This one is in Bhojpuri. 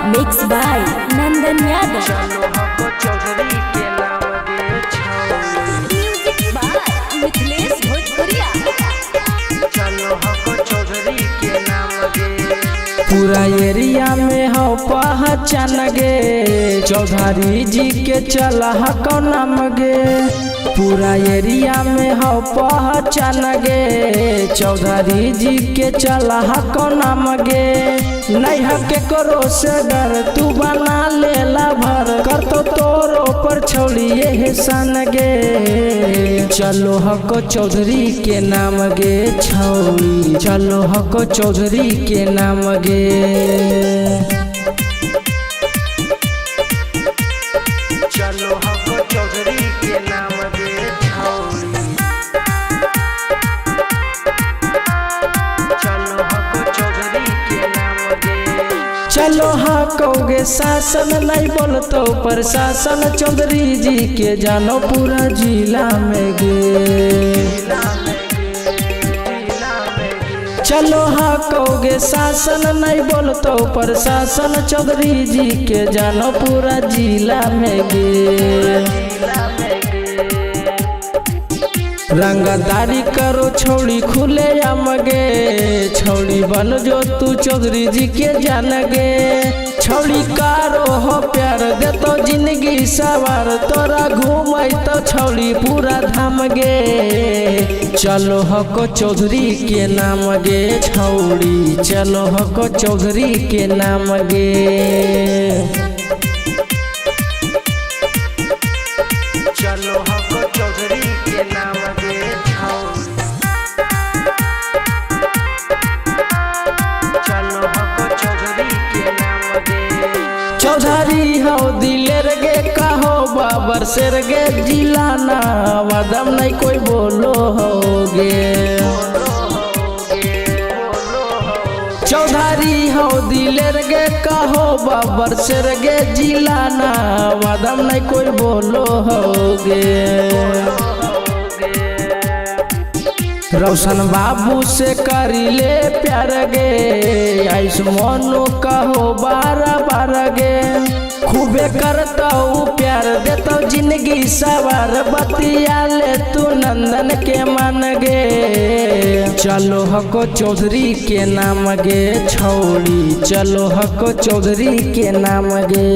Mix by Nandan Yadav. Music by Mithilesh Bhojpuriya. पूरा एरिया में हो पहचान गे, चौधरी जी के चला को नाम गे। पूरा एरिया में हो पहचान गे, चौधरी जी के चला को नाम गे। नहीं के करो से डर तू बना लेला भर, कर तो तोरो पर छोड़िए हेसन गे। चलो हको चौधरी के नाम गे छौड़ी, चलो हको चौधरी के नाम गे। चलो हको चौधरी के नाम गे छौड़ी, चलो हको चौधरी के नाम गे। चलो हकोगे शासन नहीं बोलतो प्रशासन, चौधरी जी के जानो पूरा जिला में गे। चलो हकोगे शासन नहीं बोलतो प्रशासन, चौधरी जी के जानो पूरा जिला में गे। रंगदारी करो छोड़ी खुले आम गे, छोड़ी बन जो तू चौधरी जी के जान गे। छोड़ी कारो हो प्यार दे तो जिंदगी सवार, तोरा घूमे तो छोड़ी पूरा धाम गे। चलो हको चौधरी के नाम गे छौड़ी, चलो हको चौधरी के नाम गे। चलो हको चौधरी के नाम गे छौड़ी, चलो हको चौधरी के नाम गे। चौधरी हो दिलेर गे कहो बाबर शेर गे, जिलाना वादम नहीं कोई बोलो होगे। चौधरी हो दिलेर गे कहो बाबर शेर गे, जिलाना वादम नहीं कोई बोलो होगे। रोशन बाबू से करीले प्यार गे, आयुष मोनू कहो बारा बारा गे। खूबे करता हूँ प्यार देता जिंदगी सवार, बतिया ले तू नंदन के मान गे। चलो हको चौधरी के नाम गे छौड़ी, चलो हको चौधरी के नाम गे।